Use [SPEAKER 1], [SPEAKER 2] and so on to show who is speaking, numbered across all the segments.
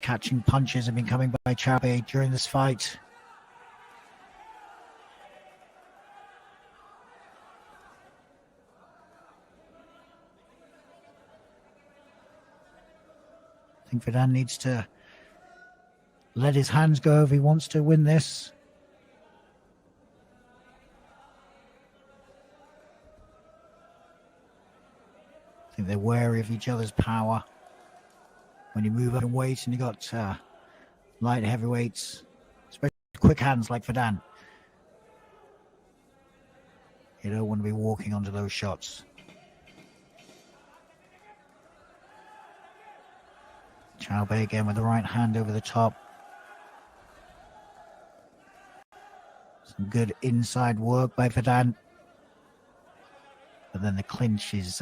[SPEAKER 1] eye-catching punches have been coming by Chabe during this fight. I think Vedant needs to let his hands go if he wants to win this. I think they're wary of each other's power. When you move up in weight and you got light heavyweights, especially quick hands like Vedant, you don't want to be walking onto those shots. Chabe again with the right hand over the top. Some good inside work by Vedant. But then the clinch is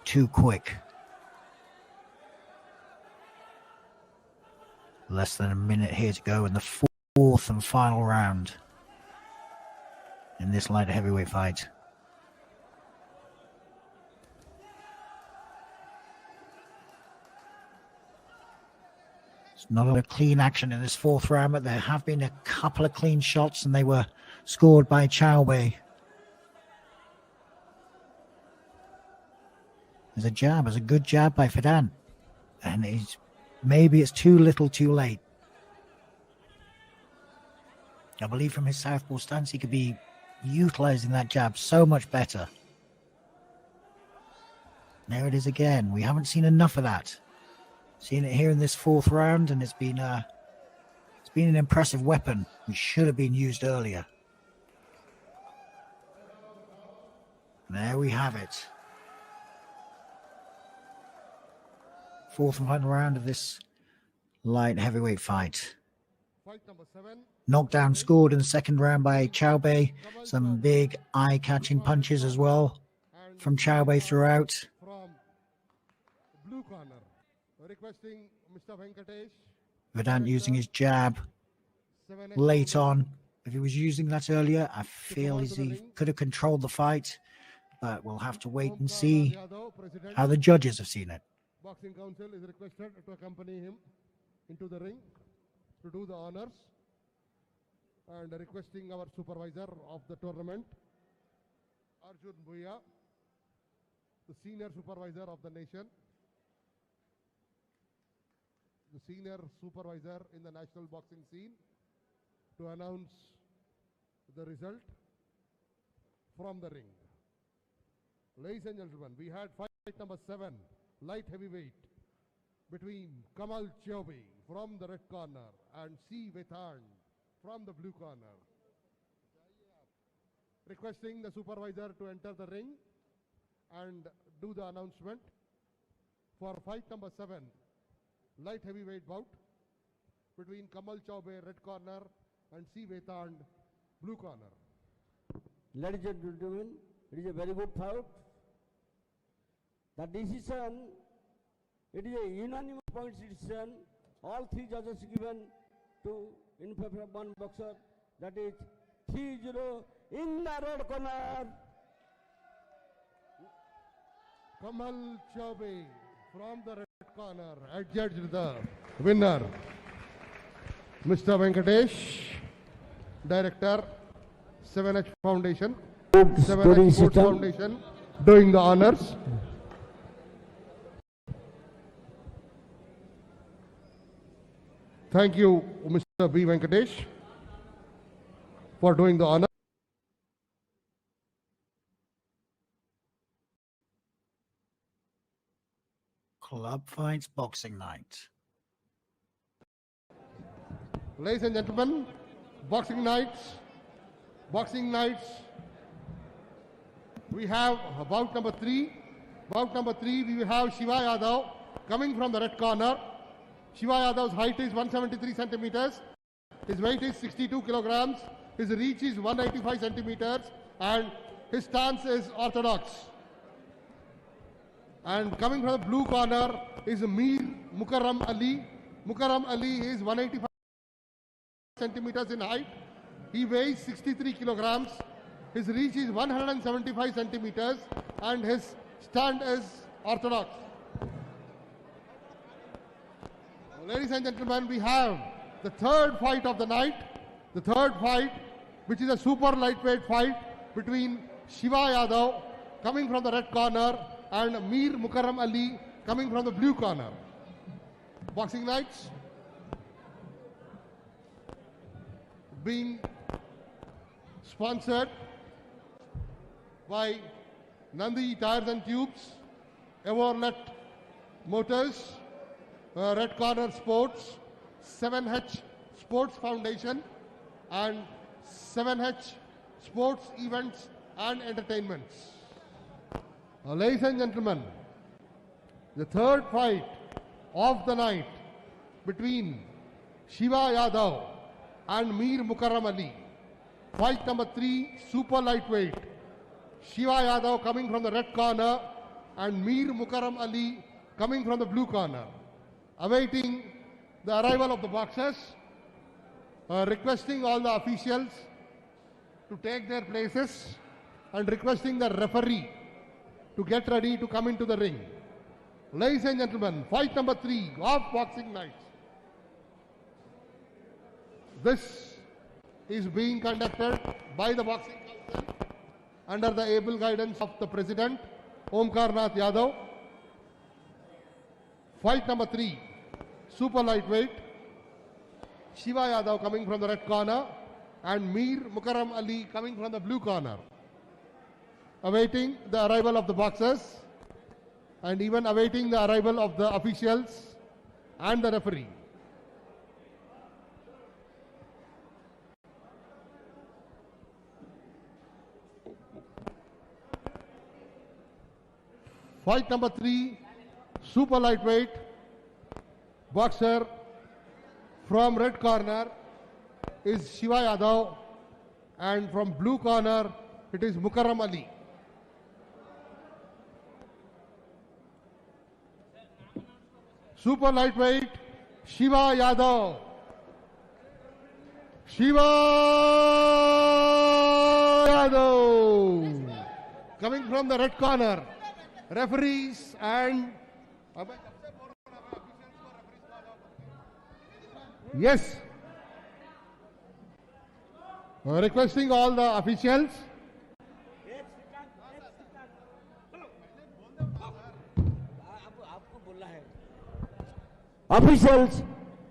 [SPEAKER 1] too quick. Less than a minute here to go in the fourth and final round in this light heavyweight fight. It's not a clean action in this fourth round, but there have been a couple of clean shots and they were scored by Chabe. There's a jab, there's a good jab by Vedant. And maybe it's too little too late. I believe from his southpaw stance he could be utilizing that jab so much better. There it is again. We haven't seen enough of that. Seen it here in this fourth round, and it's been an impressive weapon which should have been used earlier. There we have it. Fourth and final round of this light heavyweight fight.
[SPEAKER 2] Fight number 7.
[SPEAKER 1] Knockdown scored in the second round by Chabe. Some big eye-catching punches as well from Chabe throughout.
[SPEAKER 2] From blue corner, requesting Mr. Venkatesh.
[SPEAKER 1] Vedant using his jab late on. If he was using that earlier, I feel he could have controlled the fight. But we'll have to wait and see how the judges have seen it.
[SPEAKER 2] Boxing Council is requested to accompany him into the ring to do the honors, and requesting our supervisor of the tournament, Arjun Bhuya, the senior supervisor of the nation, the senior supervisor in the national boxing scene, to announce the result from the ring. Ladies and gentlemen, we had fight number 7, light heavyweight, between Kamal Chaube from the red corner and C. Vethan from the blue corner. Requesting the supervisor to enter the ring and do the announcement for fight number 7, light heavyweight bout between Kamal Chaube red corner and C. Vethan blue corner.
[SPEAKER 3] Ladies and gentlemen, it is a very good fight. The decision, it is a unanimous point decision. All 3 judges given to in favor of one boxer. That is 3-0 in the red corner.
[SPEAKER 2] Kamal Chaube from the red corner adjudged the winner. Mr. Venkatesh, Director, 7H Foundation, 7H Sports Foundation, doing the honors. Thank you, Mr. B. Venkatesh, for doing the honor.
[SPEAKER 1] Club Fights Boxing Night.
[SPEAKER 2] Ladies and gentlemen, boxing nights. We have bout number 3. Bout number 3, we will have Shiva Yadav coming from the red corner. Shiva Yadav's height is 173 centimeters. His weight is 62 kilograms. His reach is 185 centimeters. And his stance is orthodox. And coming from the blue corner is Meer Mukharamali. Mukharamali is 185 centimeters in height. He weighs 63 kilograms. His reach is 175 centimeters. And his stand is orthodox. Ladies and gentlemen, we have the third fight of the night. The third fight, which is a super lightweight fight between Shiva Yadav coming from the red corner and Meer Mukharamali coming from the blue corner. Boxing nights being sponsored by Nandi Tires and Tubes, Everlet Motors, Red Corner Sports, 7H Sports Foundation, and 7H Sports Events and Entertainments. Ladies and gentlemen, the third fight of the night between Shiva Yadav and Meer Mukharamali. Fight number 3, super lightweight. Shiva Yadav coming from the red corner and Meer Mukharamali coming from the blue corner. Awaiting the arrival of the boxers, requesting all the officials to take their places and requesting the referee to get ready to come into the ring. Ladies and gentlemen, fight number 3 of boxing nights. This is being conducted by the Boxing Council under the able guidance of the President, Omkarnath Yadav. Fight number 3, super lightweight. Shiva Yadav coming from the red corner and Meer Mukharamali coming from the blue corner. Awaiting the arrival of the boxers and even awaiting the arrival of the officials and the referee. Fight number 3, super lightweight. Boxer from red corner is Shiva Yadav and from blue corner it is Mukharamali. Super lightweight, Shiva Yadav. Shiva Yadav coming from the red corner. Referees and yes, requesting all the officials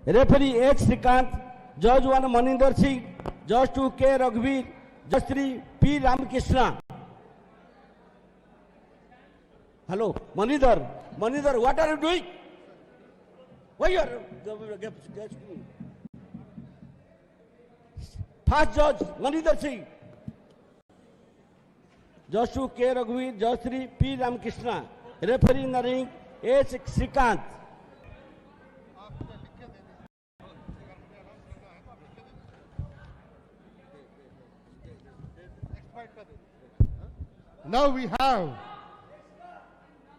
[SPEAKER 3] referee H. Srikant, Judge 1 Maninder Singh, Judge 2 K. Raghuveer, Judge 3 P. Ramakrishna. Hello, Maninder, what are you doing? Why you are first judge, Maninder Singh. Judge 2 K. Raghuveer, Judge 3 P. Ramakrishna. Referee in the ring H. Srikant.
[SPEAKER 2] Now we have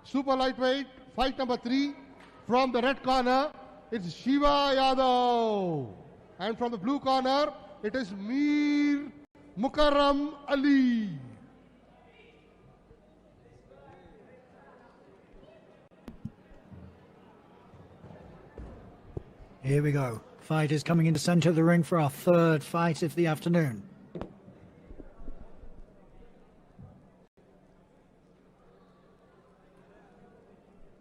[SPEAKER 2] super lightweight, fight number 3. From the red corner, it's Shiva Yadav. And from the blue corner, it is Meer Mukharamali.
[SPEAKER 1] Here we go. Fighters coming into center of the ring for our third fight of the afternoon.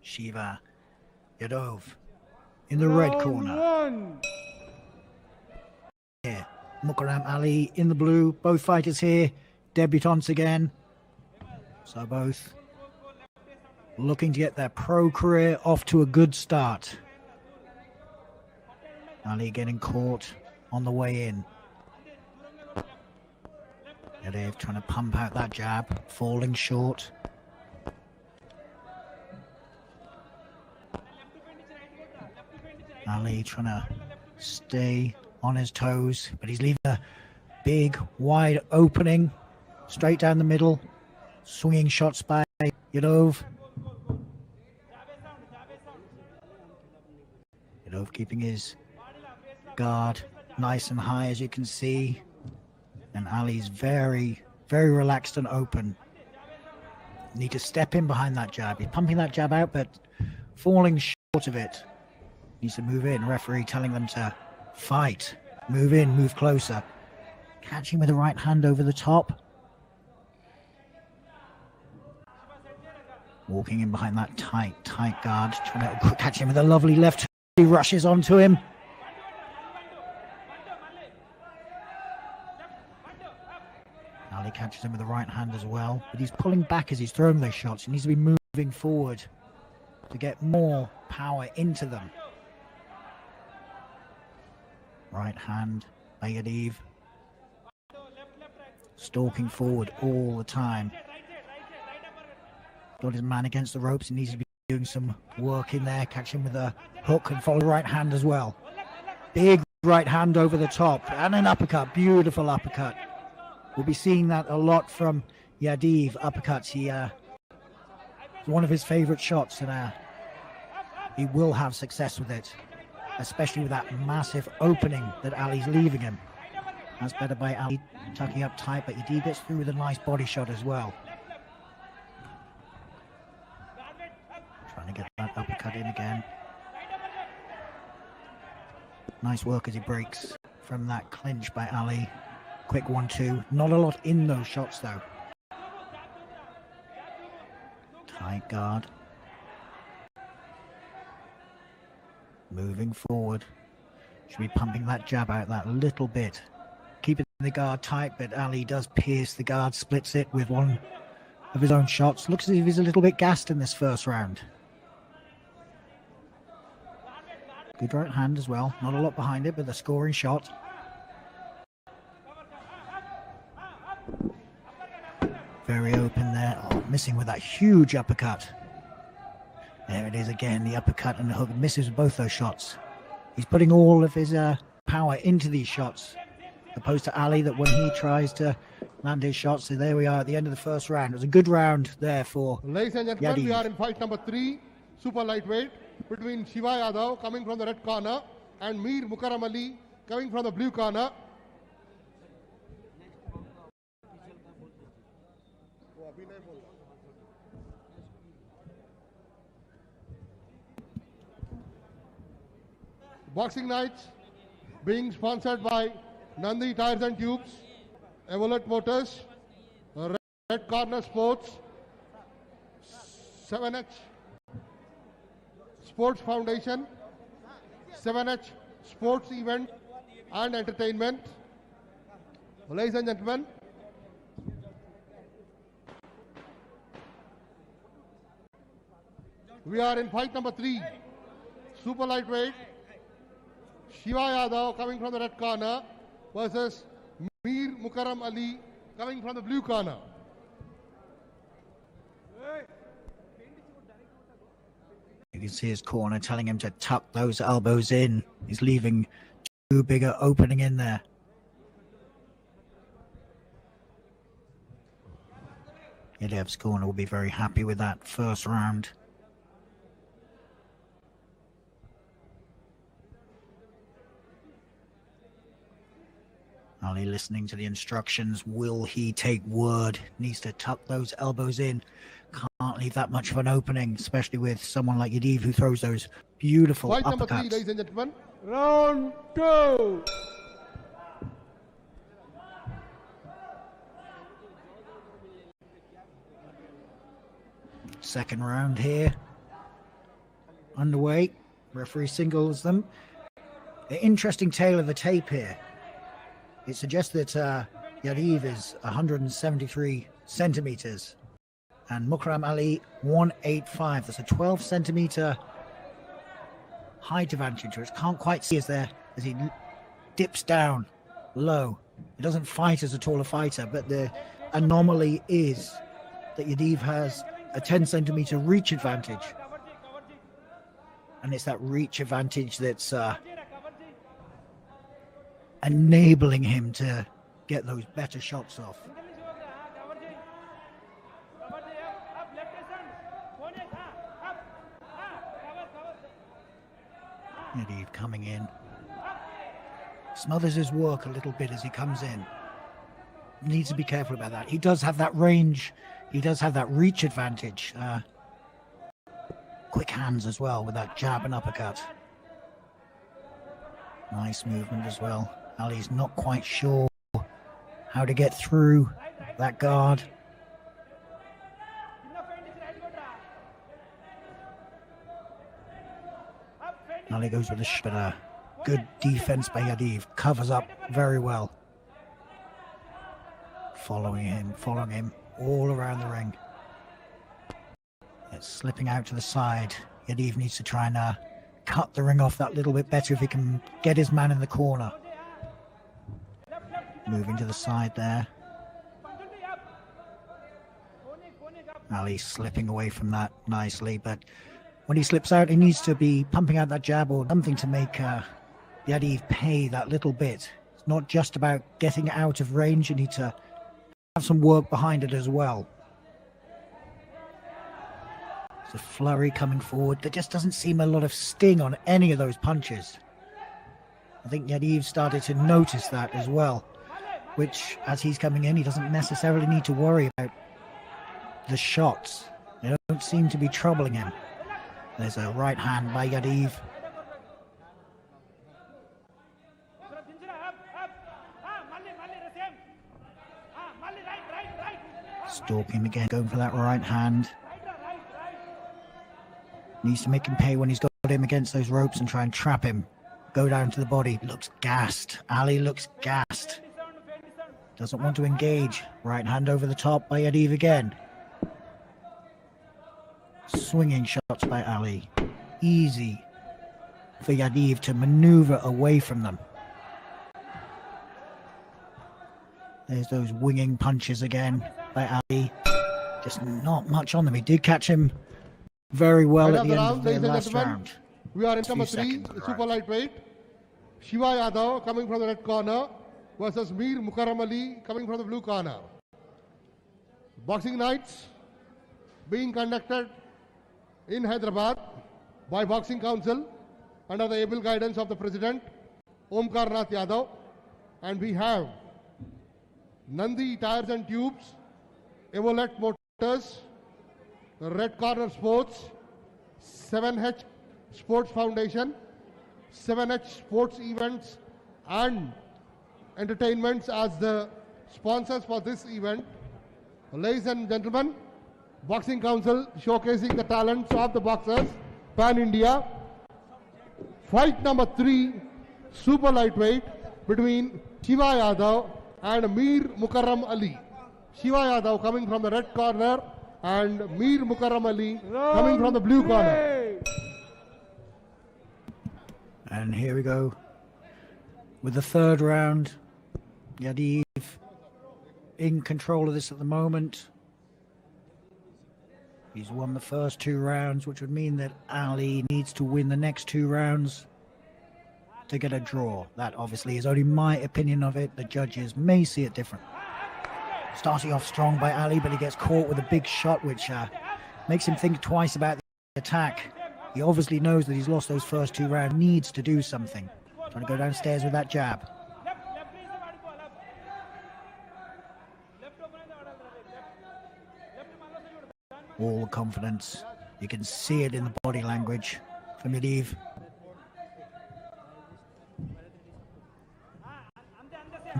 [SPEAKER 1] Shiva Yadav in the red corner. Here, Mukharamali in the blue. Both fighters here, debutants again. So both looking to get their pro career off to a good start. Ali getting caught on the way in. Yadav trying to pump out that jab, falling short. Ali trying to stay on his toes, but he's leaving a big, wide opening straight down the middle. Swinging shots by Yadav. Yadav keeping his guard nice and high, as you can see. And Ali's very, very relaxed and open. Need to step in behind that jab. He's pumping that jab out, but falling short of it. Needs to move in. Referee telling them to fight. Move in, move closer. Catching with the right hand over the top. Walking in behind that tight guard. Trying to catch him with a lovely left. He rushes onto him. Ali catches him with the right hand as well. But he's pulling back as he's throwing those shots. He needs to be moving forward to get more power into them. Right hand by Yadav. Stalking forward all the time. Got his man against the ropes. He needs to be doing some work in there. Catch him with a hook and follow the right hand as well. Big right hand over the top. And an uppercut. Beautiful uppercut. We'll be seeing that a lot from Yadav. Uppercuts. It's one of his favorite shots. And he will have success with it. Especially with that massive opening that Ali's leaving him. That's better by Ali. Tucking up tight. But Yadav gets through with a nice body shot as well. Trying to get that uppercut in again. Nice work as he breaks from that clinch by Ali. Quick 1-2. Not a lot in those shots though. Tight guard. Moving forward. Should be pumping that jab out that little bit. Keeping the guard tight, but Ali does pierce the guard, splits it with one of his own shots. Looks as if he's a little bit gassed in this first round. Good right hand as well. Not a lot behind it, but the scoring shot. Very open there. Oh, missing with that huge uppercut. There it is again. The uppercut and the hook misses both those shots. He's putting all of his power into these shots. Opposed to Ali, that when he tries to land his shots. So there we are at the end of the first round. It was a good round there for
[SPEAKER 2] Ladies and gentlemen,
[SPEAKER 1] Yadav.
[SPEAKER 2] we are in fight number 3, super lightweight, between Shiva Yadav coming from the red corner and Meer Mukharamali coming from the blue corner. Boxing nights being sponsored by Nandi Tires and Tubes, Evolet Motors, Red Corner Sports, 7H Sports Foundation, 7H Sports Event and Entertainment. Ladies and gentlemen, we are in fight number 3, super lightweight. Shiva Yadav coming from the red corner versus Meer Mukharamali coming from the blue corner.
[SPEAKER 1] You can see his corner telling him to tuck those elbows in. He's leaving too big an opening in there. Yadav's corner will be very happy with that first round. Ali listening to the instructions. Will he take word? Needs to tuck those elbows in. Can't leave that much of an opening, especially with someone like Yadav who throws those beautiful
[SPEAKER 2] Fight number 3,
[SPEAKER 1] uppercuts.
[SPEAKER 2] ladies and gentlemen.
[SPEAKER 3] Round 2.
[SPEAKER 1] Second round here. Underway. Referee singles them. The interesting tale of the tape here. It suggests that Yadav is 173 centimeters and Mukharamali 185. That's a 12 centimeter height advantage, which can't quite see as he dips down low. He doesn't fight as a taller fighter, but the anomaly is that Yadav has a 10 centimeter reach advantage, and it's that reach advantage that's enabling him to get those better shots off. Yadav coming in. Smothers his work a little bit as he comes in. Needs to be careful about that. He does have that range. He does have that reach advantage. Quick hands as well with that jab and uppercut. Nice movement as well. Ali's not quite sure how to get through that guard. Ali goes with a shot. Good defense by Yadav. Covers up very well. Following him all around the ring. It's slipping out to the side. Yadav needs to try and cut the ring off that little bit better if he can get his man in the corner. Moving to the side there. Ali slipping away from that nicely, but when he slips out, he needs to be pumping out that jab or something to make Yadav pay that little bit. It's not just about getting out of range, you need to have some work behind it as well. There's a flurry coming forward. There just doesn't seem a lot of sting on any of those punches. I think Yadav started to notice that as well, which as he's coming in, he doesn't necessarily need to worry about the shots. They don't seem to be troubling him. There's a right hand by Yadav. Stalking again, going for that right hand. Needs to make him pay when he's got him against those ropes and try and trap him. Go down to the body. Looks gassed. Ali looks gassed. Doesn't want to engage. Right hand over the top by Yadav again. Swinging shots by Ali. Easy for Yadav to maneuver away from them. There's those winging punches again by Ali. Just not much on them. He did catch him very well at the end of the last round.
[SPEAKER 2] We are in number 3, super lightweight. Shiva Yadav coming from the red corner versus Meer Mukharamali coming from the blue corner. Boxing nights being conducted in Hyderabad by Boxing Council under the able guidance of the President Omkarnath Yadav, and we have Nandi Tires and Tubes, Evolet Motors, Red Corner Sports, 7H Sports Foundation, 7H Sports Events and Entertainments as the sponsors for this event. Ladies and gentlemen, Boxing Council showcasing the talents of the boxers pan-India. Fight number 3, super lightweight between Shiva Yadav and Meer Mukharamali. Shiva Yadav coming from the red corner and Meer Mukharamali coming from the blue corner.
[SPEAKER 1] And here we go with the third round. Yadav in control of this at the moment. He's won the first 2 rounds, which would mean that Ali needs to win the next 2 rounds to get a draw. That obviously is only my opinion of it. The judges may see it different. Starting off strong by Ali, but he gets caught with a big shot, which makes him think twice about the attack. He obviously knows that he's lost those first 2 rounds, needs to do something. Trying to go downstairs with that jab. All the confidence. You can see it in the body language from Yadav.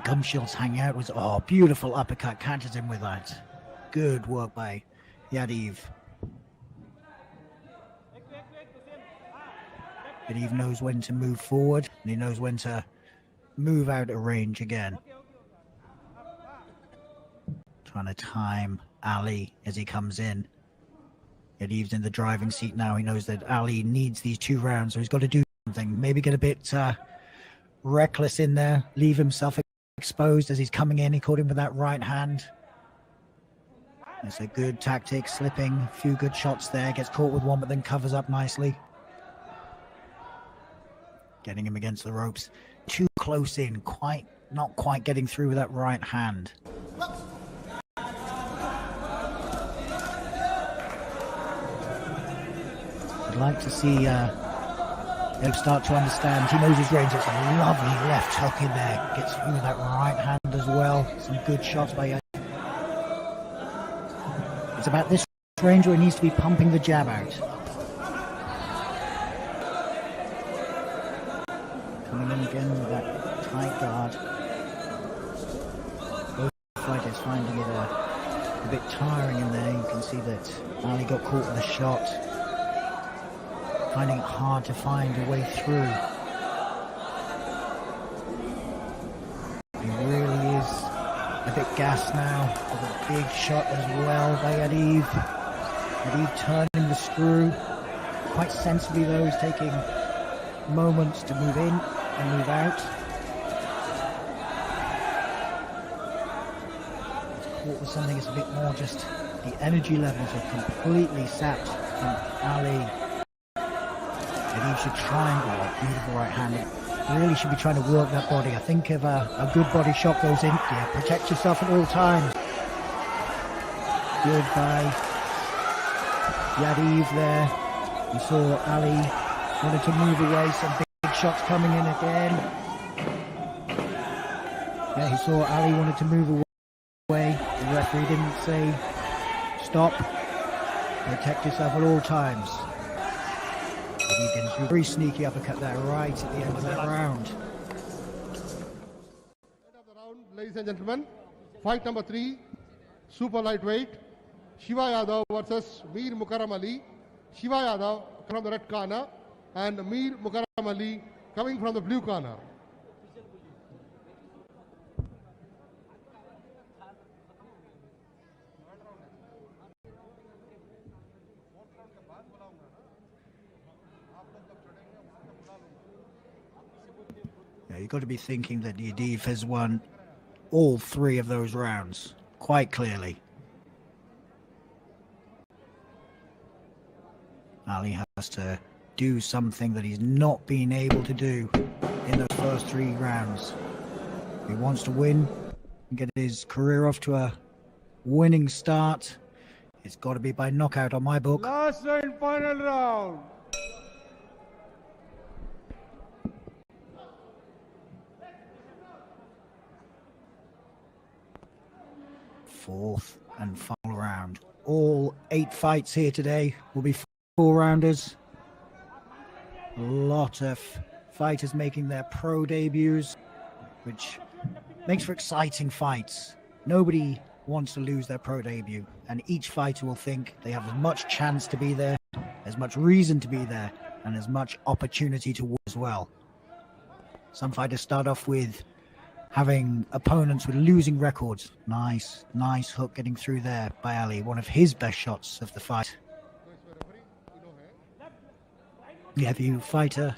[SPEAKER 1] Gum shields hang out with, oh, beautiful uppercut, catches him with that. Good work by Yadav. Yadav knows when to move forward, and he knows when to move out of range again. Trying to time Ali as he comes in. Yadav's in the driving seat now. He knows that Ali needs these 2 rounds, so he's got to do something. Maybe get a bit reckless in there, leave himself exposed as he's coming in. He caught him with that right hand. It's a good tactic, slipping, a few good shots there. Gets caught with one, but then covers up nicely. Getting him against the ropes. Too close in, not quite getting through with that right hand. I'd like to see him start to understand. He knows his range. It's a lovely left hook in there. Gets through that right hand as well. Some good shots by Yadav. It's about this range where he needs to be pumping the jab out. Coming in again with that tight guard. Both fighters finding it a bit tiring in there. You can see that Ali got caught with a shot. Finding it hard to find a way through. He really is a bit gassed now. With a big shot as well by Yadav. Yadav turning the screw. Quite sensibly though, he's taking moments to move in and move out. He's caught with something that's a bit more just the energy levels are completely sapped from Ali. Yadav should try and go beautiful right hand. Really should be trying to work that body. I think if a good body shot goes in, yeah, protect yourself at all times. Good by Yadav there. You saw Ali wanted to move away, some big shots coming in again. Yeah, he saw Ali wanted to move away. The referee didn't say stop. Protect yourself at all times. He did a very sneaky uppercut there right at the end of that round.
[SPEAKER 2] End of the round, ladies and gentlemen. Fight number 3, super lightweight. Shiva Yadav versus Meer Mukharamali. Shiva Yadav from the red corner and Meer Mukharamali coming from the blue corner.
[SPEAKER 1] Yeah, you've got to be thinking that Yadav has won all 3 of those rounds quite clearly. Ali has to do something that he's not been able to do in those first 3 rounds. If he wants to win and get his career off to a winning start, it's got to be by knockout on my book.
[SPEAKER 3] Last and final round.
[SPEAKER 1] Fourth and final round. All 8 fights here today will be 4-rounders. A lot of fighters making their pro debuts, which makes for exciting fights. Nobody wants to lose their pro debut, and each fighter will think they have as much chance to be there, as much reason to be there, and as much opportunity to win as well. Some fighters start off with having opponents with losing records. Nice hook getting through there by Ali, one of his best shots of the fight. Yeah, if you fight an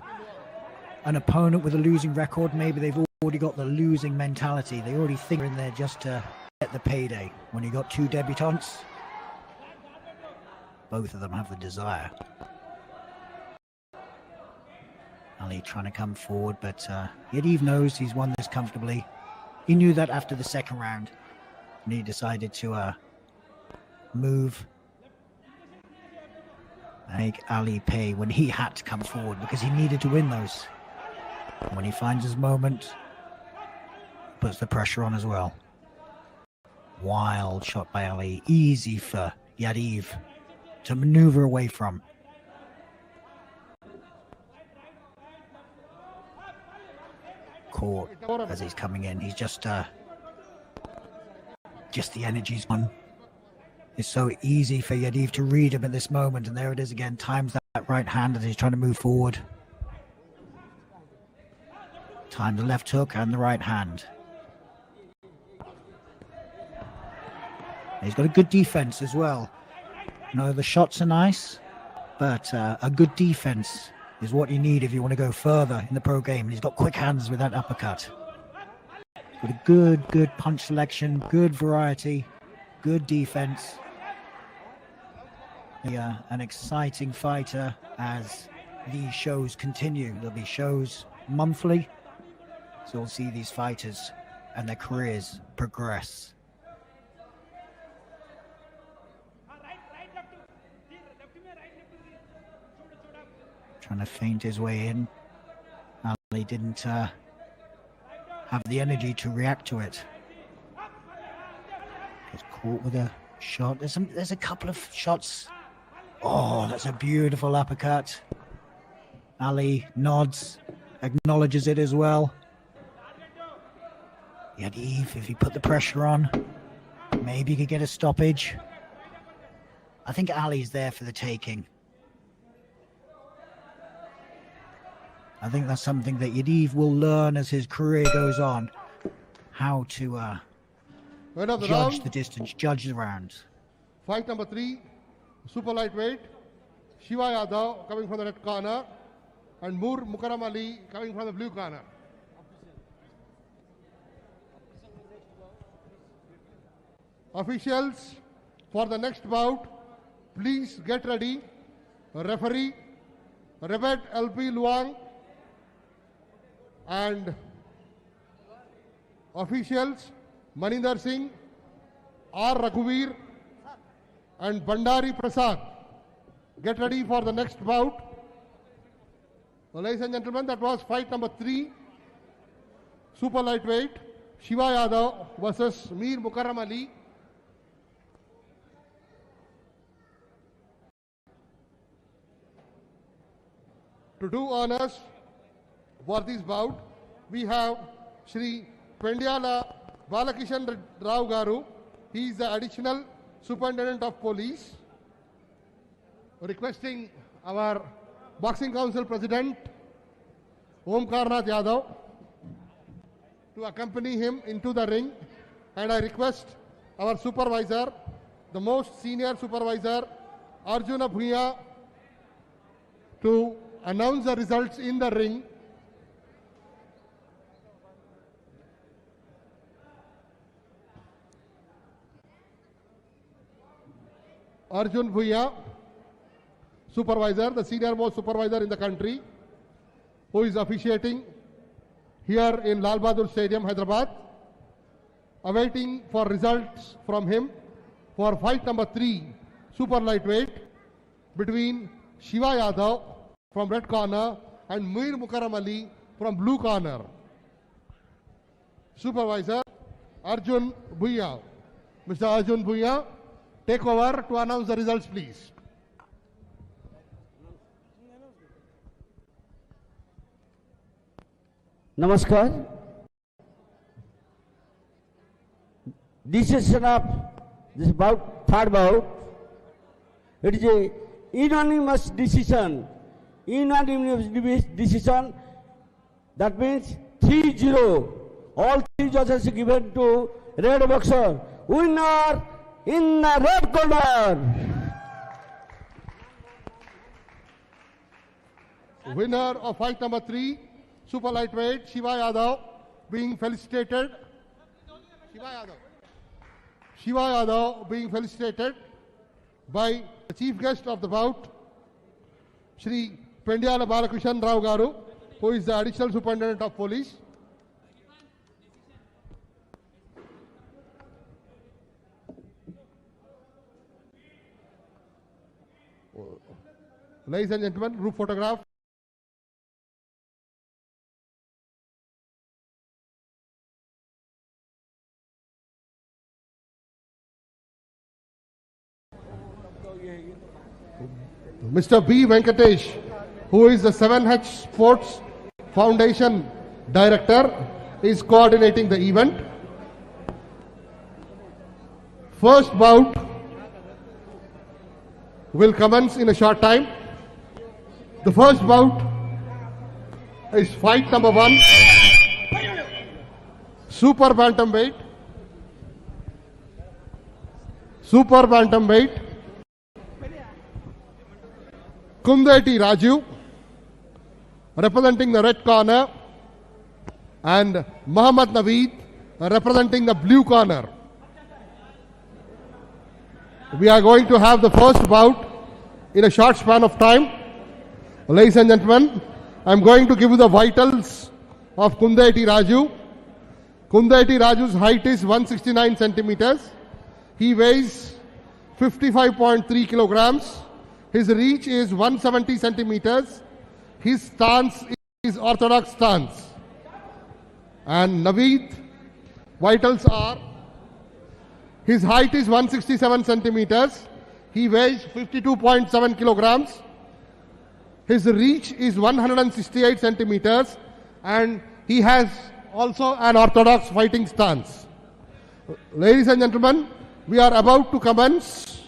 [SPEAKER 1] opponent with a losing record, maybe they've already got the losing mentality. They already think they're in there just to get the payday. When you got 2 debutants, both of them have the desire. Ali trying to come forward, but Yadav knows he's won this comfortably. He knew that after the 2nd round, and he decided to move, make Ali pay when he had to come forward because he needed to win those. And when he finds his moment, puts the pressure on as well. Wild shot by Ali, easy for Yadav to maneuver away from. Caught as he's coming in. He's just the energy's on. It's so easy for Yadav to read him at this moment, and there it is again. Times that right hand as he's trying to move forward. Time the left hook and the right hand. He's got a good defense as well. No, the shots are nice, but a good defense is what you need if you want to go further in the pro game. And he's got quick hands with that uppercut. With a good punch selection, good variety, good defense. Yeah, an exciting fighter as these shows continue. There'll be shows monthly, so we'll see these fighters and their careers progress. Trying to feint his way in. Ali didn't have the energy to react to it. Gets caught with a shot. There's a couple of shots. Oh, that's a beautiful uppercut. Ali nods acknowledges it as well. Yadav, if he put the pressure on, maybe he could get a stoppage. I think Ali's there for the taking. I think that's something that Yadav will learn as his career goes on. How to judge the distance, judge the rounds.
[SPEAKER 2] Fight number 3, super lightweight. Shiva Yadav coming from the red corner and Mukharamali coming from the blue corner. Officials, for the next bout, please get ready. Referee, Rebet LP Luang, and officials, Maninder Singh, R. Raghuveer, and Bandari Prasad. Get ready for the next bout. Well, ladies and gentlemen, that was fight number 3, super lightweight, Shiva Yadav versus Meer Mukharamali. To do honors for this bout, we have Shri Pendyala Balakishan Rao Garu. He is the additional superintendent of police. Requesting our Boxing Council President Omkarnath Yadav to accompany him into the ring, and I request our supervisor, the most senior supervisor, Arjuna Bhuya, to announce the results in the ring. Arjun Bhuya, supervisor, the senior most supervisor in the country, who is officiating here in Lal Bahadur Stadium, Hyderabad, awaiting for results from him for fight number 3, super lightweight, between Shiva Yadav from red corner and Meer Mukharamali from blue corner. Supervisor Arjun Bhuya. Mr. Arjun Bhuya, take over to announce the results, please.
[SPEAKER 3] Namaskar. Decision of this bout, third bout, it is a unanimous decision. Unanimous decision, that means 3-0. All 3 judges given to red boxer. Winner in the red corner.
[SPEAKER 2] Winner of fight number 3, super lightweight, Shiva Yadav, being felicitated. Shiva Yadav being felicitated by the chief guest of the bout, Shri Pendyala Balakishan Rao Garu, who is the additional superintendent of police. Ladies and gentlemen, group photograph. Mr. B. Venkatesh, who is the 7H Sports Foundation Director, is coordinating the event. First bout will commence in a short time. The first bout is fight number 1, Super Bantamweight. Super Bantamweight. Kundalini Raju, representing the red corner, and Mohammed Naveed, representing the blue corner. We are going to have the first bout in a short span of time. Ladies and gentlemen, I am going to give you the vitals of Kundalini Raju. Kundalini Raju's height is 169 centimeters. He weighs 55.3 kilograms. His reach is 170 centimeters. His stance is orthodox stance. And Naveed, vitals are, his height is 167 centimeters. He weighs 52.7 kilograms. His reach is 168 centimeters. and he has also an orthodox fighting stance. Ladies and gentlemen, we are about to commence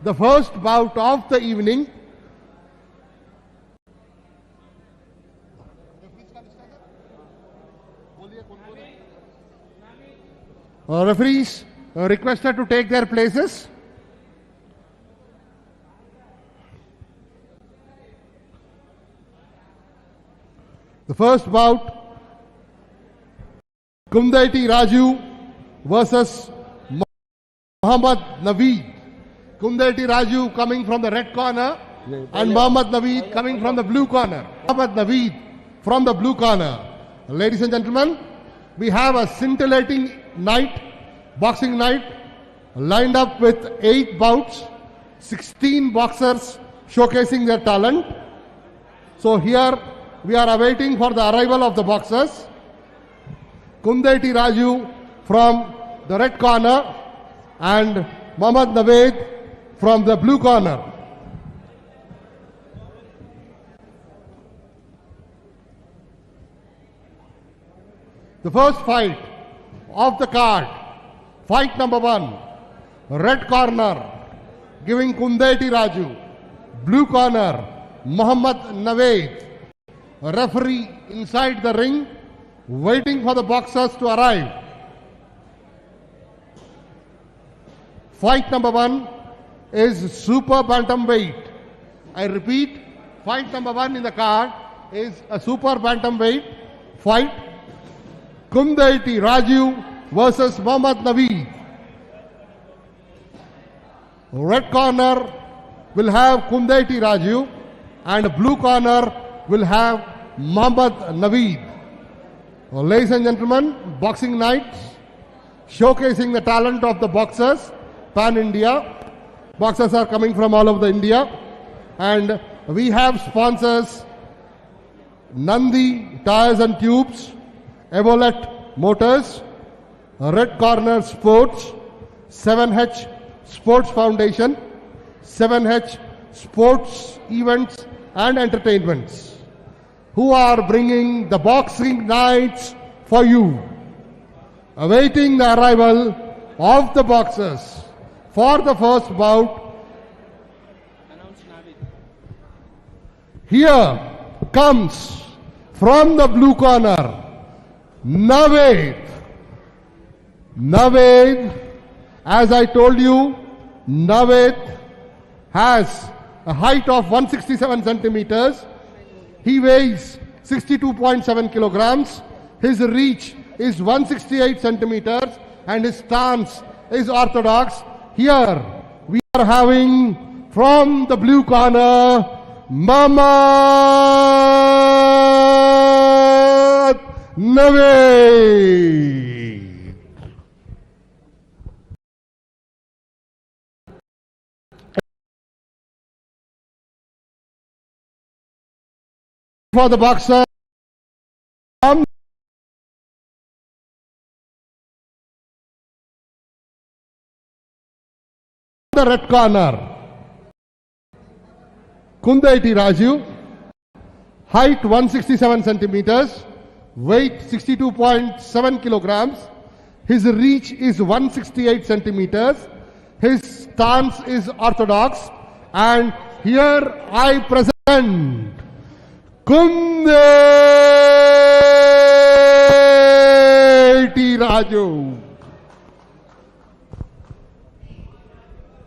[SPEAKER 2] the first bout of the evening. Referees requested to take their places. The first bout, Raju versus Mohammed Naveed. Raju coming from the red corner and Mohammed Naveed coming from the blue corner. Mohammed Naveed from the blue corner. Ladies and gentlemen, we have a scintillating night, boxing night, lined up with 8 bouts, 16 boxers showcasing their talent. So here we are awaiting for the arrival of the boxers. Raju from the red corner and Mohammed Naveed from the blue corner. The first fight of the card, fight number 1, red corner giving Raju, blue corner Mohammed Naveed. Referee inside the ring waiting for the boxers to arrive. Fight number 1 is super bantamweight. I repeat, fight number 1 in the card is a super bantamweight fight. Raju versus Mohammed Naveed. Red corner will have Raju and blue corner will have Mohammed Naveed. Ladies and gentlemen, boxing nights showcasing the talent of the boxers, pan-India. Boxers are coming from all over India, and we have sponsors Nandi Tires and Tubes, Evolet Motors, Red Corner Sports, 7H Sports Foundation, 7H Sports Events and Entertainments, who are bringing the boxing nights for you. Awaiting the arrival of the boxers for the first bout. Here comes from the blue corner Naveed. Naveed, as I told you, Naveed has a height of 167 centimeters. He weighs 62.7 kilograms. His reach is 168 centimeters and his stance is orthodox. Here we are having from the blue corner Mohammed Naveed. For the boxer from the red corner, Raju, height 167 centimeters, weight 62.7 kilograms. His reach is 168 centimeters. His stance is orthodox. And here I present Raju.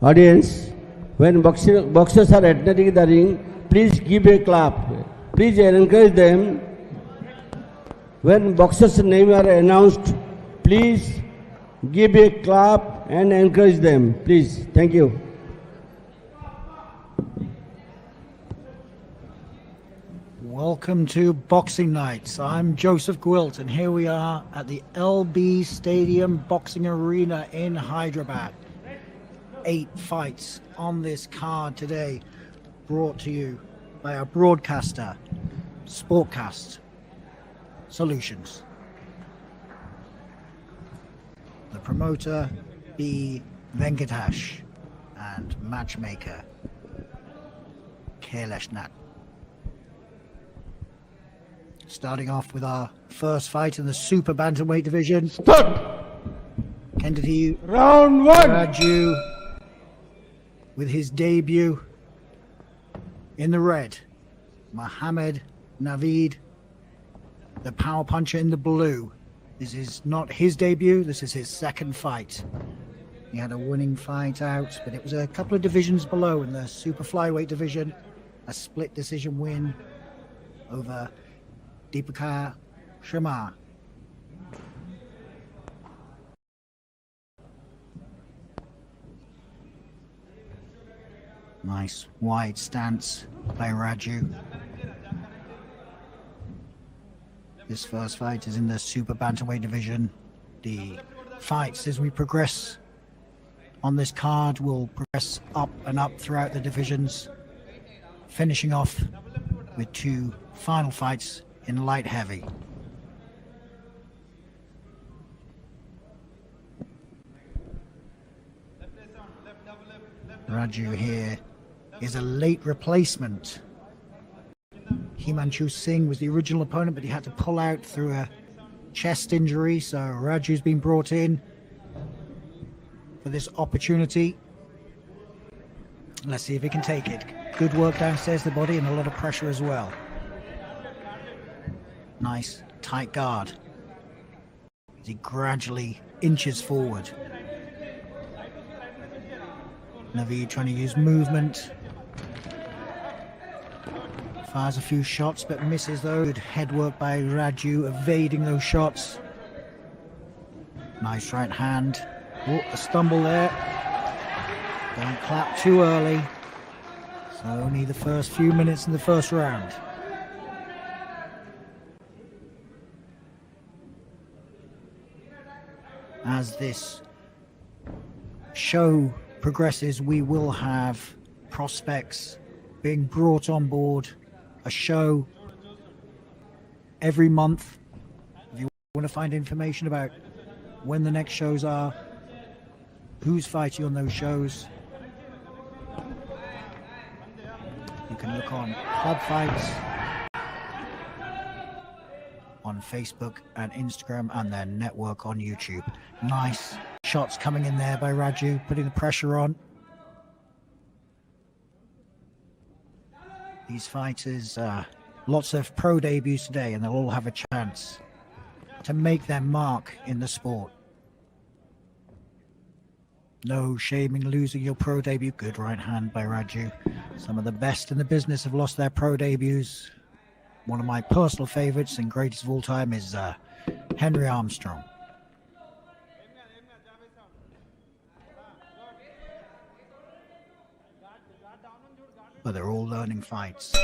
[SPEAKER 3] Audience, when boxers are entering the ring, please give a clap. Please encourage them. When boxers' names are announced, please give a clap and encourage them. Please. Thank you.
[SPEAKER 1] Welcome to Boxing Nights. I'm Joseph Gwilt, and here we are at the LB Stadium Boxing Arena in Hyderabad. 8 fights on this card today, brought to you by our broadcaster, Sportcast Solutions. The promoter, B. Venkatesh, and matchmaker, Kailash Nath. Starting off with our first fight in the Super Bantamweight division.
[SPEAKER 2] Start!
[SPEAKER 1] Kennedy
[SPEAKER 2] Round 1!
[SPEAKER 1] Raju with his debut in the red. Mohammed, Naveed, the power puncher in the blue. This is not his debut, this is his second fight. He had a winning fight out, but it was a couple of divisions below in the super flyweight division. A split decision win over Sharma. Nice wide stance by Raju. This first fight is in the Super Bantamweight division. The fights as we progress on this card will progress up and up throughout the divisions, finishing off with two final fights in light heavy. Raju here is a late replacement. Himanshu Singh was the original opponent, but he had to pull out through a chest injury, so Raju's been brought in for this opportunity. Let's see if he can take it. Good work downstairs the body and a lot of pressure as well. Nice tight guard as he gradually inches forward. Naveed trying to use movement. Fires a few shots but misses though. Good head work by Raju, evading those shots. Nice right hand. Oh, a stumble there. Don't clap too early. So only the first few minutes in the first round. As this show progresses, we will have prospects being brought on board. A show every month. If you want to find information about when the next shows are, who's fighting on those shows, you can look on Club Fights on Facebook and Instagram, and their network on YouTube. Nice shots coming in there by Raju, putting the pressure on. These fighters, lots of pro debuts today, and they'll all have a chance to make their mark in the sport. No shame in losing your pro debut. Good right hand by Raju. Some of the best in the business have lost their pro debuts. One of my personal favorites and greatest of all time is Henry Armstrong. But they're all learning fights.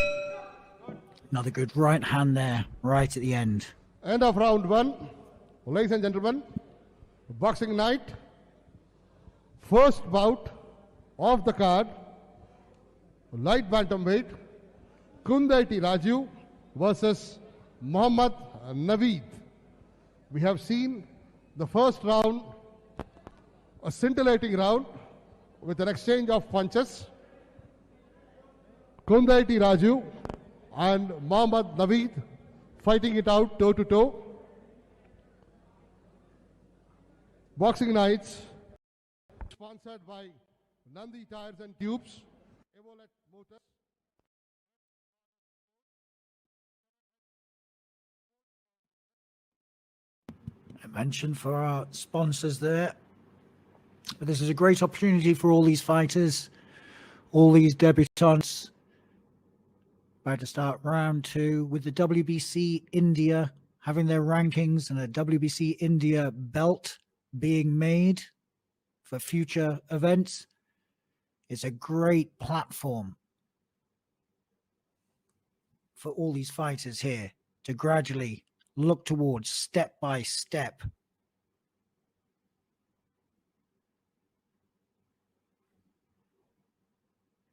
[SPEAKER 1] Another good right hand there, right at the end.
[SPEAKER 2] End of round 1. Ladies and gentlemen, boxing night. First bout of the card. Light bantamweight. Kundalini Raju versus Mohammed Naveed. We have seen the first round, a scintillating round with an exchange of punches. Kundalini Raju and Mohammed Naveed fighting it out toe to toe. Boxing nights sponsored by Nandi Tires and Tubes, Evolet Motors.
[SPEAKER 1] I mentioned for our sponsors there, but this is a great opportunity for all these fighters, all these debutants. About to start round 2 with the WBC India having their rankings and a WBC India belt being made for future events. It's a great platform for all these fighters here to gradually look towards, step by step,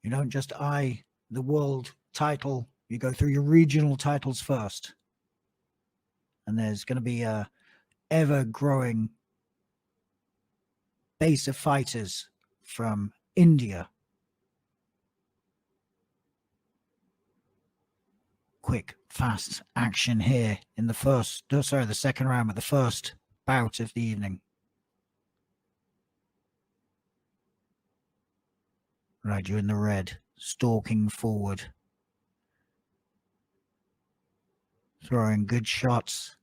[SPEAKER 1] you don't just eye the world title, you go through your regional titles first, and there's going to be a ever-growing base of fighters from India. Quick fast action here in the second round, but the first bout of the evening. Raju in the red, stalking forward. Throwing good shots.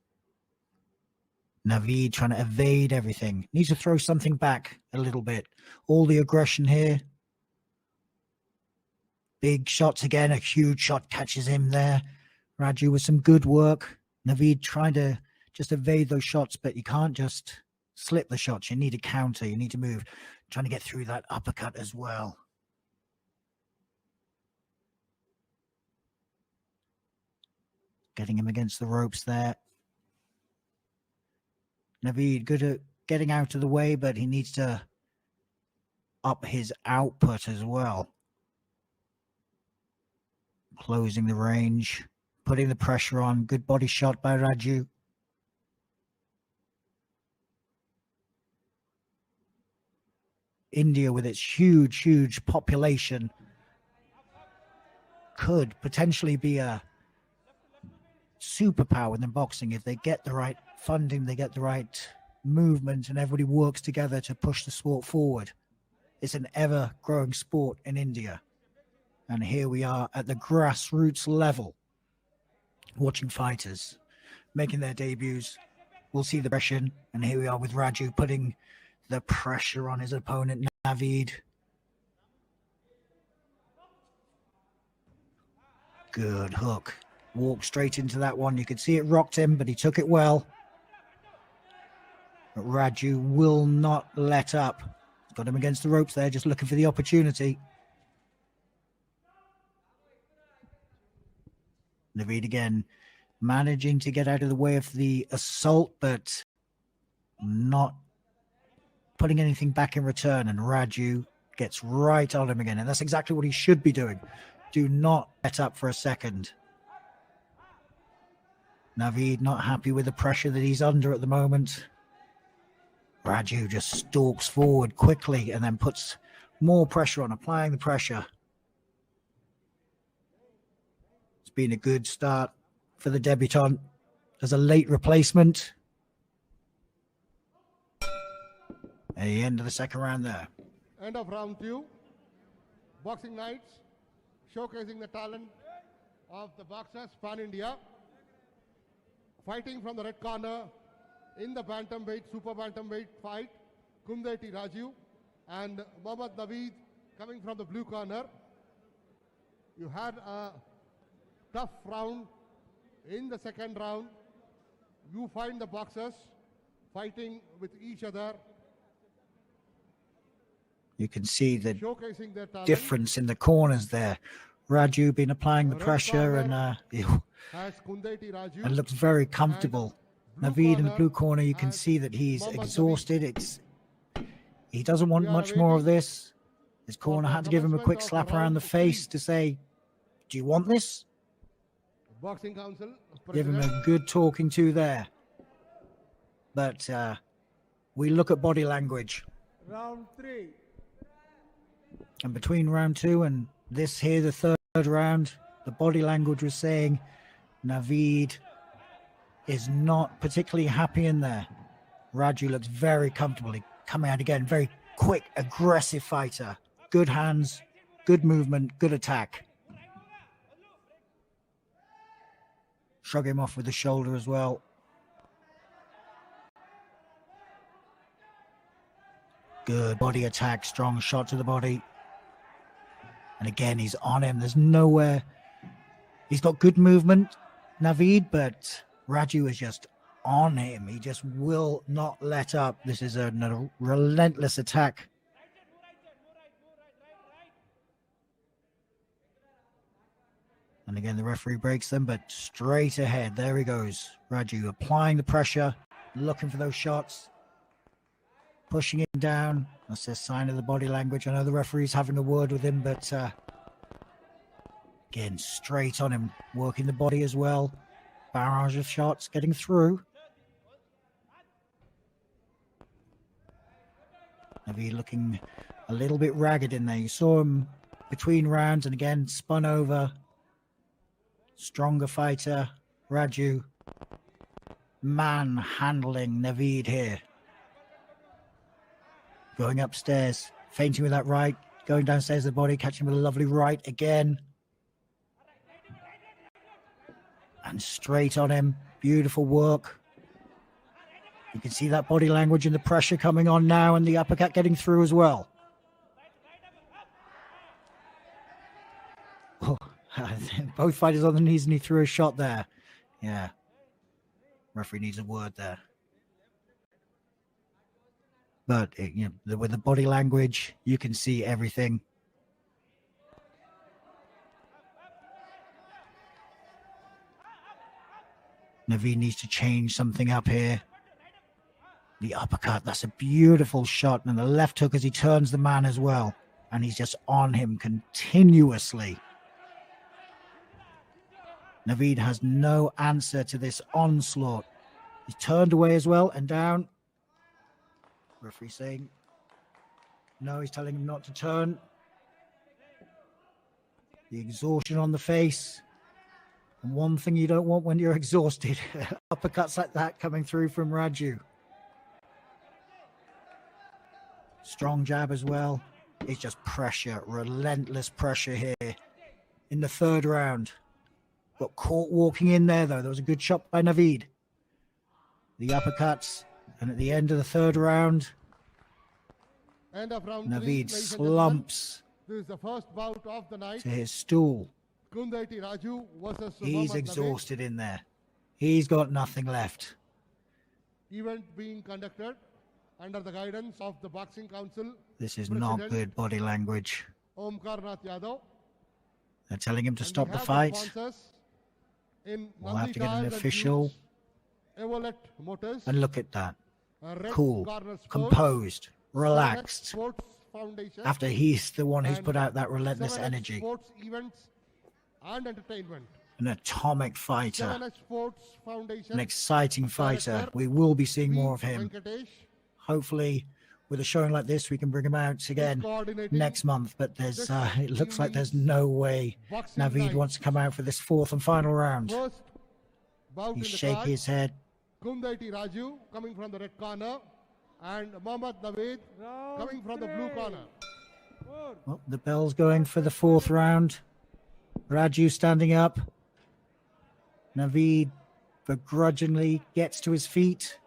[SPEAKER 1] Naveed trying to evade everything. Needs to throw something back a little bit. All the aggression here. Big shots again. A huge shot catches him there. Raju with some good work. Naveed trying to just evade those shots, but you can't just slip the shots. You need a counter. You need to move. Trying to get through that uppercut as well. Getting him against the ropes there. Naveed good at getting out of the way, but he needs to up his output as well. Closing the range, putting the pressure on. Good body shot by Raju. India, with its huge population, could potentially be a superpower in boxing if they get the right funding, they get the right movement, and everybody works together to push the sport forward. It's an ever-growing sport in India. And here we are at the grassroots level, watching fighters making their debuts. We'll see the pressure, and here we are with Raju putting the pressure on his opponent, Naveed. Good hook. Walked straight into that one. You could see it rocked him, but he took it well. But Raju will not let up. Got him against the ropes there, just looking for the opportunity. Naveed again, managing to get out of the way of the assault, but not putting anything back in return. And Raju gets right on him again. And that's exactly what he should be doing. Do not let up for a second. Naveed not happy with the pressure that he's under at the moment. Raju just stalks forward quickly and then puts more pressure on, applying the pressure. It's been a good start for the debutant. There's a late replacement. At the end of the second round there.
[SPEAKER 2] End of round 2. Boxing nights, showcasing the talent of the boxers, Pan India. Fighting from the red corner in the Bantamweight, Super Bantamweight fight, Kundalini Raju and Mohammed Naveed coming from the blue corner. You had a tough round in the second round. You find the boxers fighting with each other.
[SPEAKER 1] You can see the
[SPEAKER 2] Showcasing their talent.
[SPEAKER 1] difference in the corners there. Raju been applying the pressure and and looks very comfortable. Naveed in the blue corner, you can see that he's exhausted. He doesn't want much more of this. His corner had to give him a quick slap around the face to say, do you want this?
[SPEAKER 2] Boxing Council.
[SPEAKER 1] Give him a good talking to there. But we look at body language.
[SPEAKER 3] Round 3.
[SPEAKER 1] And between round 2 and this here, the third round, the body language was saying Naveed is not particularly happy in there. Raju looks very comfortably coming out again. Very quick, aggressive fighter. Good hands, good movement, good attack. Shrug him off with the shoulder as well. Good body attack, strong shot to the body. And again, he's on him. There's nowhere. He's got good movement, Naveed, but Raju is just on him. He just will not let up. This is a relentless attack. And again, the referee breaks them, but straight ahead. There he goes. Raju applying the pressure, looking for those shots. Pushing him down. That's a sign of the body language. I know the referee's having a word with him, but again, straight on him. Working the body as well. Barrage of shots getting through. Maybe looking a little bit ragged in there. You saw him between rounds and again spun over. Stronger fighter, Raju. Manhandling Naveed here. Going upstairs, feinting with that right, going downstairs the body, catching with a lovely right again. And straight on him. Beautiful work. You can see that body language and the pressure coming on now, and the uppercut getting through as well. Oh, both fighters on the knees, and he threw a shot there. Yeah. Referee needs a word there. But with the body language, you can see everything. Naveed needs to change something up here. The uppercut, that's a beautiful shot. And the left hook as he turns the man as well. And he's just on him continuously. Naveed has no answer to this onslaught. He's turned away as well and down. Referee saying no, he's telling him not to turn. The exhaustion on the face. And one thing you don't want when you're exhausted, uppercuts like that coming through from Raju. Strong jab as well. It's just pressure, relentless pressure here in the third round. Got caught walking in there though. There was a good shot by Naveed. The uppercuts, and at the end of the third round,
[SPEAKER 2] End of round
[SPEAKER 1] Naveed
[SPEAKER 2] 3,
[SPEAKER 1] slumps
[SPEAKER 2] this is the first bout of the night.
[SPEAKER 1] to his stool.
[SPEAKER 2] Kundalini Raju versus
[SPEAKER 1] He's
[SPEAKER 2] Mohammed
[SPEAKER 1] exhausted in there. He's got nothing left.
[SPEAKER 2] Naveed. Event being conducted under the guidance of the Boxing Council.
[SPEAKER 1] This is not good body language.
[SPEAKER 2] Yadav.
[SPEAKER 1] They're telling him to
[SPEAKER 2] And
[SPEAKER 1] stop
[SPEAKER 2] we
[SPEAKER 1] the
[SPEAKER 2] have
[SPEAKER 1] fight.
[SPEAKER 2] sponsors in
[SPEAKER 1] We'll have to get an
[SPEAKER 2] Naveed
[SPEAKER 1] official.
[SPEAKER 2] Evolet Motors,
[SPEAKER 1] And look at that.
[SPEAKER 2] Red
[SPEAKER 1] Cool,
[SPEAKER 2] Corner Sports,
[SPEAKER 1] composed, relaxed.
[SPEAKER 2] Sports Foundation,
[SPEAKER 1] After he's the one who's
[SPEAKER 2] and
[SPEAKER 1] put out that relentless
[SPEAKER 2] 7X
[SPEAKER 1] energy.
[SPEAKER 2] Sports Events and Entertainment.
[SPEAKER 1] An atomic fighter.
[SPEAKER 2] 7X Sports Foundation.
[SPEAKER 1] An exciting fighter. We will be seeing more of him.
[SPEAKER 2] Venkatesh,
[SPEAKER 1] Hopefully, with a showing like this, we can bring him out again
[SPEAKER 2] coordinating
[SPEAKER 1] next month. But there's,
[SPEAKER 2] this
[SPEAKER 1] it looks like there's
[SPEAKER 2] evening's
[SPEAKER 1] no way
[SPEAKER 2] boxing
[SPEAKER 1] Naveed
[SPEAKER 2] night.
[SPEAKER 1] wants to come out for this fourth and final round.
[SPEAKER 2] First bout in
[SPEAKER 1] He's
[SPEAKER 2] the
[SPEAKER 1] shaking
[SPEAKER 2] card,
[SPEAKER 1] his head.
[SPEAKER 2] Kundalini Raju coming from the red corner and Mohammed Naveed coming from the blue corner.
[SPEAKER 1] Well, the bell's going for the fourth round. Raju standing up. Naveed begrudgingly gets to his feet.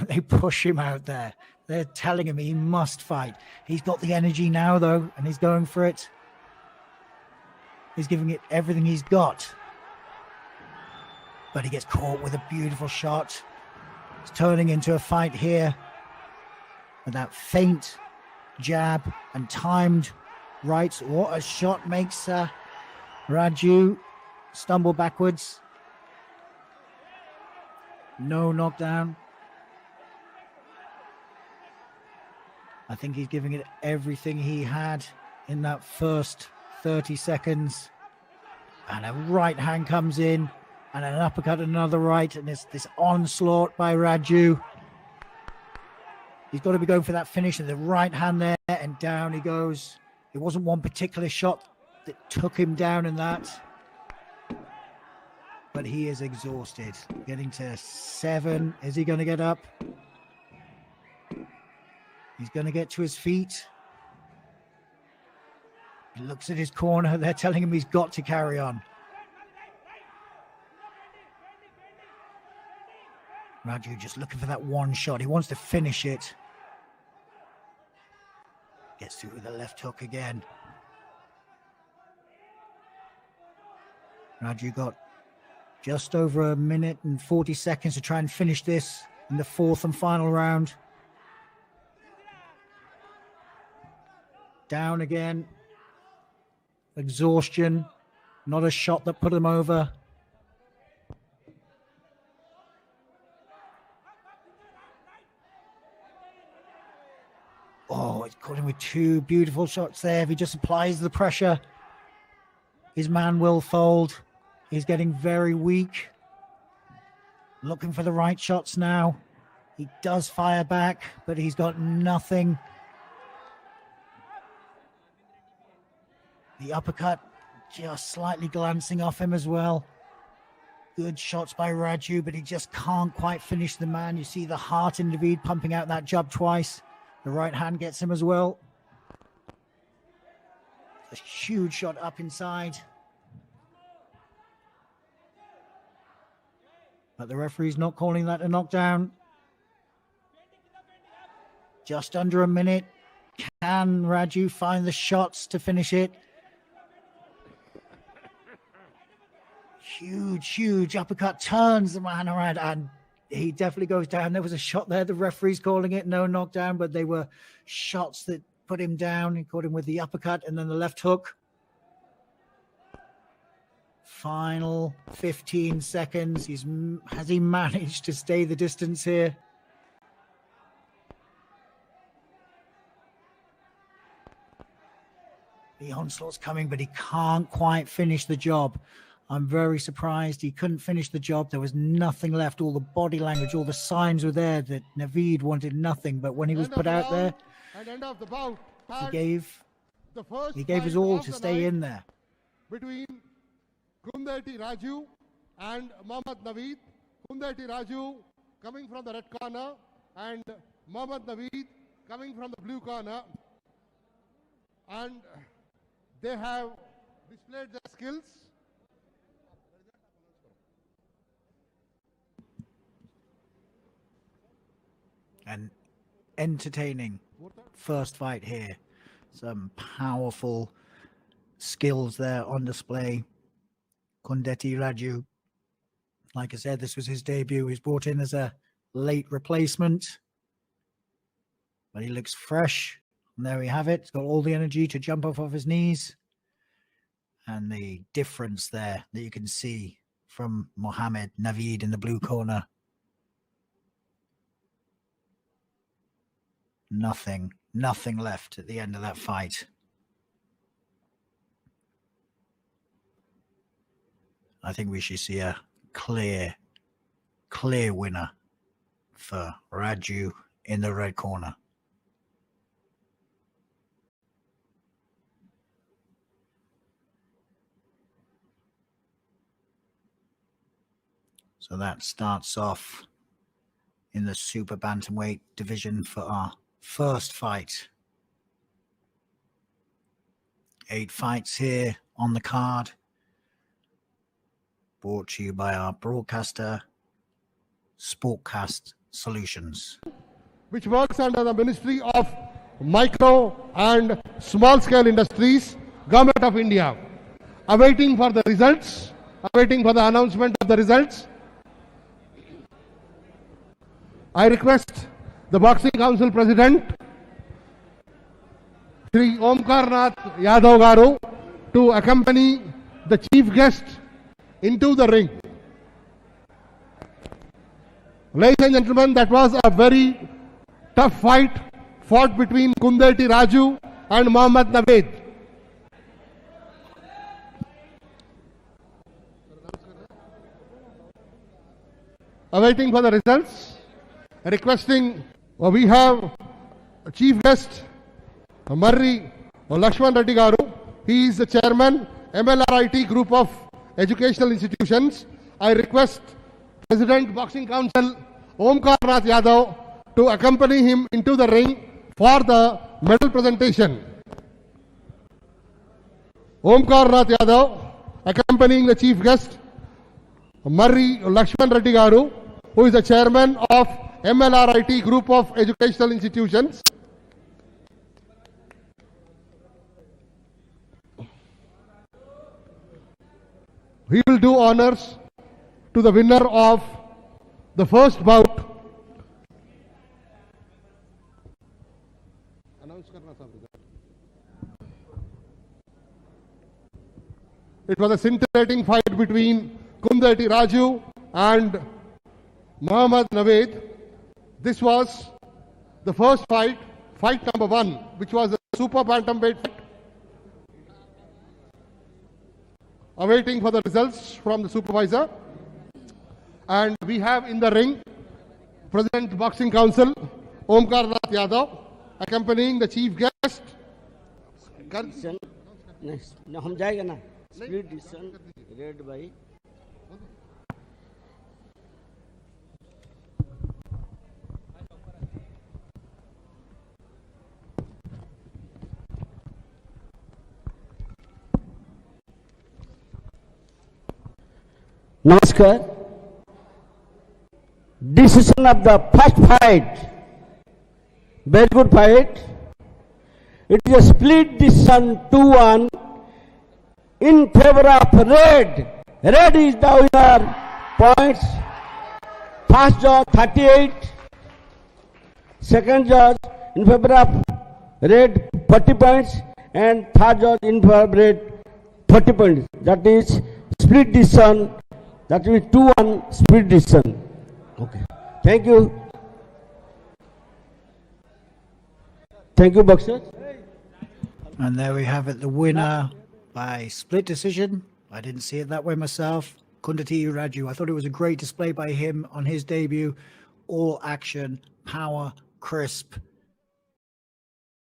[SPEAKER 1] They push him out there. They're telling him he must fight. He's got the energy now, though, and he's going for it. He's giving it everything he's got. But he gets caught with a beautiful shot. It's turning into a fight here. With that feint, jab, and timed rights. What a shot makes Raju stumble backwards. No knockdown. I think he's giving it everything he had in that first 30 seconds. And a right hand comes in, and an uppercut, another right, and it's this onslaught by Raju. He's got to be going for that finish, and the right hand there, and down he goes. It wasn't one particular shot that took him down in that. But he is exhausted. Getting to 7. Is he going to get up? He's going to get to his feet. He looks at his corner. They're telling him he's got to carry on. Raju just looking for that one shot. He wants to finish it. Gets through with the left hook again. Raju got just over 1 minute and 40 seconds to try and finish this in the fourth and final round. Down again. Exhaustion. Not a shot that put him over. Oh, it's caught him with 2 beautiful shots there. If he just applies the pressure, his man will fold. He's getting very weak. Looking for the right shots now. He does fire back, but he's got nothing. The uppercut just slightly glancing off him as well. Good shots by Raju, but he just can't quite finish the man. You see the heart in Naveed pumping out that jab twice. The right hand gets him as well. A huge shot up inside. But the referee's not calling that a knockdown. Just under a minute. Can Raju find the shots to finish it? Huge uppercut, turns the man around, and he definitely goes down. There was a shot there. The referee's calling it no knockdown, but they were shots that put him down. He caught him with the uppercut and then the left hook. Final 15 seconds. Has he managed to stay the distance here? The onslaught's coming, but he can't quite finish the job. I'm very surprised he couldn't finish the job. There was nothing left. All the body language, all the signs were there that Naveed wanted nothing. But when he was put out there, he gave his all to stay in there.
[SPEAKER 2] Between Kundalini Raju and Mohammed Naveed. Kundalini Raju coming from the red corner and Mohammed Naveed coming from the blue corner. And they have displayed their skills.
[SPEAKER 1] An entertaining first fight here. Some powerful skills there on display. Kundalini Raju, like I said, this was his debut. He's brought in as a late replacement, but he looks fresh. And there we have it. He's got all the energy to jump off of his knees. And the difference there that you can see from Mohammed Naveed in the blue corner. Nothing left at the end of that fight. I think we should see a clear winner for Raju in the red corner. So that starts off in the super bantamweight division for our first fight. 8 fights here on the card. Brought to you by our broadcaster, Sportcast Solutions.
[SPEAKER 2] Which works under the Ministry of Micro and Small Scale Industries, Government of India. Awaiting for the results, awaiting for the announcement of the results. I request the Boxing Council President, Shri Omkarnath Yadav Garu, to accompany the chief guest into the ring. Ladies and gentlemen, that was a very tough fight fought between Kundalini Raju and Mohammed Naveed. Awaiting for the results. Requesting, we have a chief guest, Marri Lakshman Reddy Garu. He is the chairman, MLRIT Group of Educational Institutions. I request President Boxing Council, Omkarnath Yadav, to accompany him into the ring for the medal presentation. Omkarnath Yadav, accompanying the chief guest, Marri Lakshman Reddy Garu, who is the chairman of MLRIT Group of Educational Institutions. He will do honors to the winner of the first bout. It was a scintillating fight between Kundalini Raju and Mohammed Naveed. This was the first fight, fight number 1, which was a super bantamweight fight. Awaiting for the results from the supervisor. And we have in the ring President Boxing Council, Omkarnath Yadav, accompanying the chief guest.
[SPEAKER 3] Next हम जाएगा ना split decision red by Namaskar. Decision of the first fight. Very good fight. It is a split decision 2-1 in favor of red. Red is the winner. Points. First judge 38. Second judge in favor of red 40 points. And third judge in favor of red 40 points. That is split decision. That will be 2-1 split decision. Okay. Thank you. Thank you, boxer.
[SPEAKER 1] And there we have it, the winner by split decision. I didn't see it that way myself. Kundalini Raju. I thought it was a great display by him on his debut. All action, power, crisp.